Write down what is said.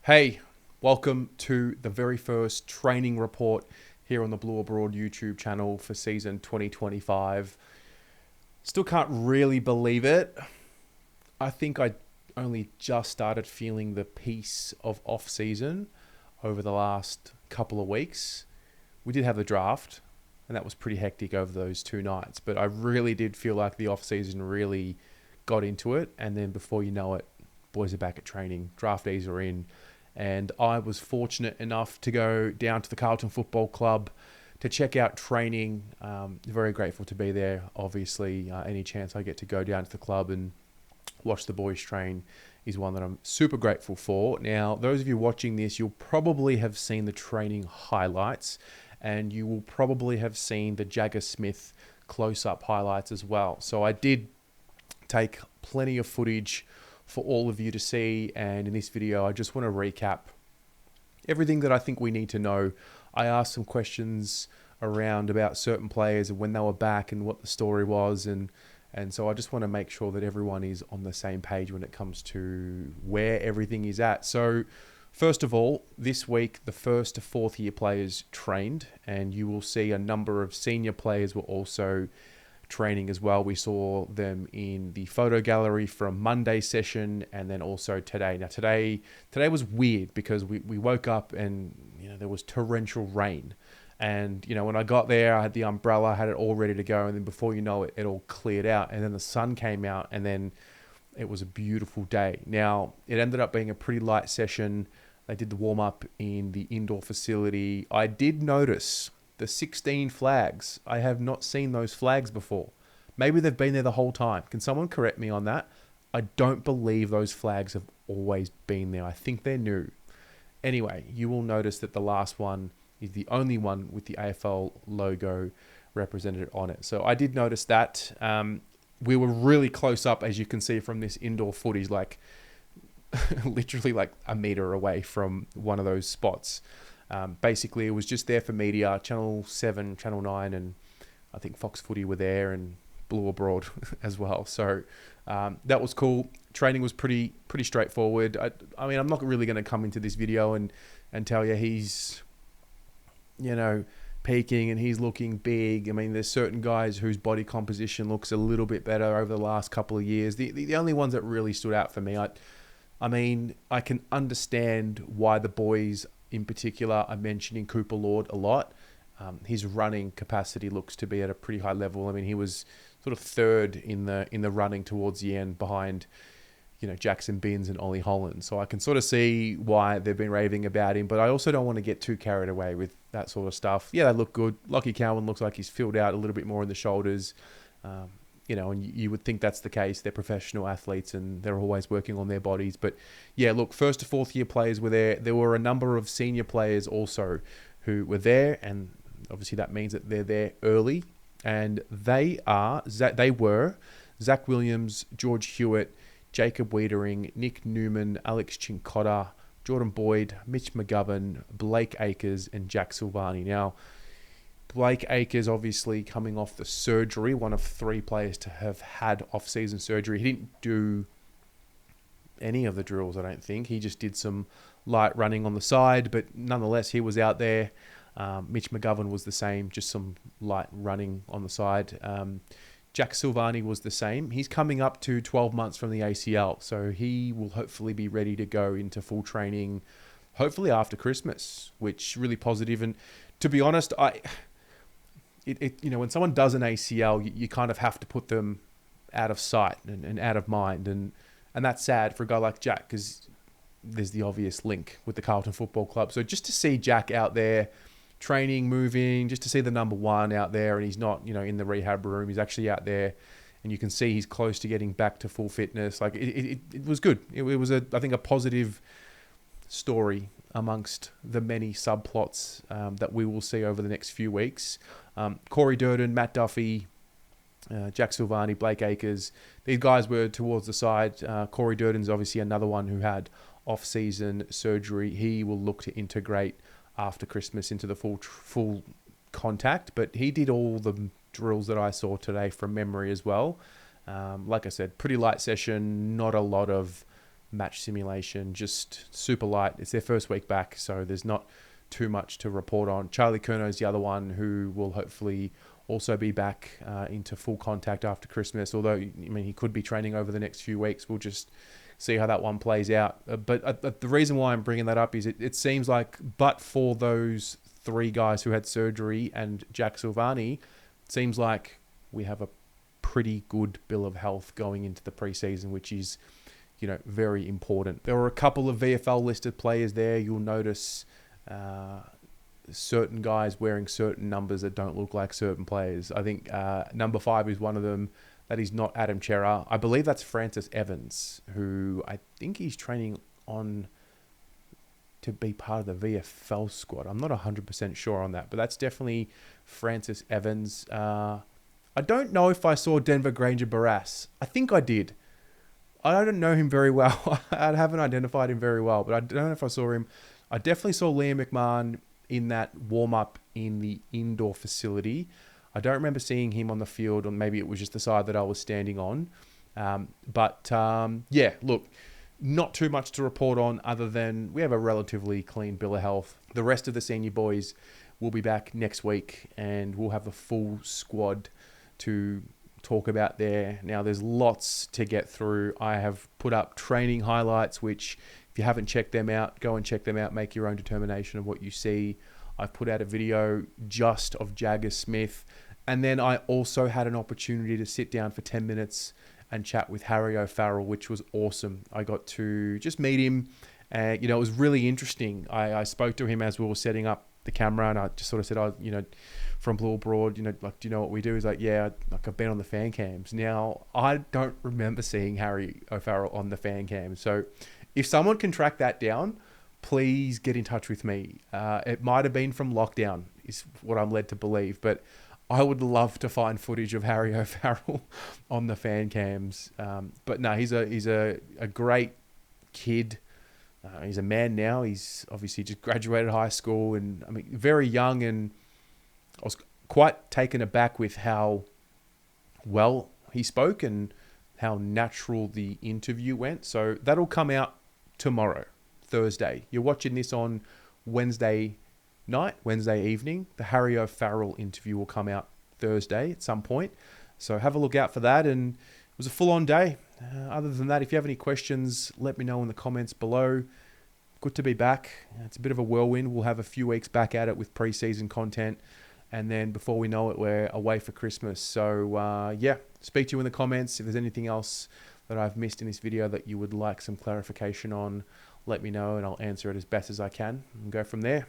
Hey, welcome to the very first training report here on the Blue Abroad YouTube channel for season 2025. Still can't really believe it. I think I only just started feeling the peace of off season over the last couple of weeks. We did have the draft, and that was pretty hectic over those 2 nights, but I really did feel like the off season really got into it, and then before you know it, boys are back at training, draftees are in, and I was fortunate enough to go down to the Carlton Football Club to check out training. Very grateful to be there. Obviously, any chance I get to go down to the club and watch the boys train is one that I'm super grateful for. Now, those of you watching this, you'll probably have seen the training highlights, and you will probably have seen the Jagger Smith close-up highlights as well. So I did take plenty of footage for all of you to see, and in this video I just want to recap everything that I think we need to know. I asked some questions around about certain players and when they were back and what the story was, and so I just want to make sure that everyone is on the same page when it comes to where everything is at. So first of all, this week the first to fourth year players trained, and you will see a number of senior players were also training as well. We saw them in the photo gallery from Monday's session, and then also today. Now today was weird because we woke up and there was torrential rain, and when I got there I had the umbrella, I had it all ready to go, and then before you know it, it all cleared out, and then the sun came out, and then it was a beautiful day. Now it ended up being a pretty light session. They did the warm-up in the indoor facility. I did notice the 16 flags. I have not seen those flags before. Maybe they've been there the whole time. Can someone correct me on that? I don't believe those flags have always been there. I think they're new. Anyway, you will notice that the last one is the only one with the AFL logo represented on it. So I did notice that. We were really close up, as you can see from this indoor footage, like literally like a meter away from one of those spots. Basically, it was just there for media. Channel 7, Channel 9, and I think Fox Footy were there, and Blue Abroad as well. So that was cool. Training was pretty straightforward. I mean, I'm not really going to come into this video and tell you he's, peaking and he's looking big. I mean, there's certain guys whose body composition looks a little bit better over the last couple of years. The only ones that really stood out for me, I mean, I can understand why the boys in particular are mentioning Cooper Lord a lot. His running capacity looks to be at a pretty high level. I mean, he was sort of third in the running towards the end behind, Jackson Binns and Ollie Holland. So I can sort of see why they've been raving about him, but I also don't want to get too carried away with that sort of stuff. Yeah, they look good. Lockie Cowan looks like he's filled out a little bit more in the shoulders. And you would think that's the case. They're professional athletes and they're always working on their bodies. But yeah, look, first to fourth year players were there. There were a number of senior players also who were there, and obviously that means that they're there early. And they were Zach Williams, George Hewitt, Jacob Wiedering, Nick Newman, Alex Chincotta, Jordan Boyd, Mitch McGovern, Blake Acres, and Jack Silvani. Now, Blake Acres obviously coming off the surgery, one of 3 players to have had off-season surgery. He didn't do any of the drills, I don't think. He just did some light running on the side, but nonetheless, he was out there. Mitch McGovern was the same, just some light running on the side. Jack Silvani was the same. He's coming up to 12 months from the ACL, so he will hopefully be ready to go into full training, hopefully after Christmas, which really positive. And to be honest, when someone does an ACL, you kind of have to put them out of sight and out of mind. And that's sad for a guy like Jack, because there's the obvious link with the Carlton Football Club. So just to see Jack out there training, moving, just to see the number 1 out there, and he's not, in the rehab room, he's actually out there, and you can see he's close to getting back to full fitness. Like it was good. It was I think a positive story amongst the many subplots that we will see over the next few weeks. Corey Durden, Matt Duffy, Jack Silvani, Blake Acres, these guys were towards the side. Corey Durden's obviously another one who had off-season surgery. He will look to integrate after Christmas into the full contact, but he did all the drills that I saw today from memory as well. Like I said, pretty light session, not a lot of match simulation, just super light. It's their first week back, so there's not too much to report on. Charlie Curnow is the other one who will hopefully also be back into full contact after Christmas, although, I mean, he could be training over the next few weeks. We'll just see how that one plays out. But the reason why I'm bringing that up is it seems like, but for those 3 guys who had surgery and Jack Silvani, it seems like we have a pretty good bill of health going into the preseason, which is, you know, very important. There were a couple of VFL listed players there. You'll notice certain guys wearing certain numbers that don't look like certain players. I think number 5 is one of them. That is not Adam Chera. I believe that's Francis Evans, who I think he's training on to be part of the VFL squad. I'm not 100% sure on that, but that's definitely Francis Evans. I don't know if I saw Denver Granger Barras. I think I did. I don't know him very well. I haven't identified him very well, but I don't know if I saw him. I definitely saw Liam McMahon in that warm-up in the indoor facility. I don't remember seeing him on the field, or maybe it was just the side that I was standing on. Yeah, look, not too much to report on other than we have a relatively clean bill of health. The rest of the senior boys will be back next week, and we'll have a full squad to talk about there. Now, there's lots to get through. I have put up training highlights, which if you haven't checked them out, go and check them out. Make your own determination of what you see. I've put out a video just of Jagger Smith. And then I also had an opportunity to sit down for 10 minutes and chat with Harry O'Farrell, which was awesome. I got to just meet him. And, you know, it was really interesting. I spoke to him as we were setting up the camera, and I just sort of said, you know, from Blue Abroad, you know, like, do you know what we do? He's like, yeah, like I've been on the fan cams. Now, I don't remember seeing Harry O'Farrell on the fan cams. So if someone can track that down, please get in touch with me. It might have been from lockdown, is what I'm led to believe, but I would love to find footage of Harry O'Farrell on the fan cams. But no, he's a great kid. He's a man now. He's obviously just graduated high school, and I mean, very young, and I was quite taken aback with how well he spoke and how natural the interview went. So that'll come out tomorrow, Thursday. You're watching this on Wednesday night, Wednesday evening. The Harry O'Farrell interview will come out Thursday at some point. So have a look out for that. And it was a full-on day. Other than that, if you have any questions, let me know in the comments below. Good to be back. It's a bit of a whirlwind. We'll have a few weeks back at it with pre-season content. And then before we know it, we're away for Christmas. So yeah, speak to you in the comments. If there's anything else that I've missed in this video that you would like some clarification on, let me know and I'll answer it as best as I can and go from there.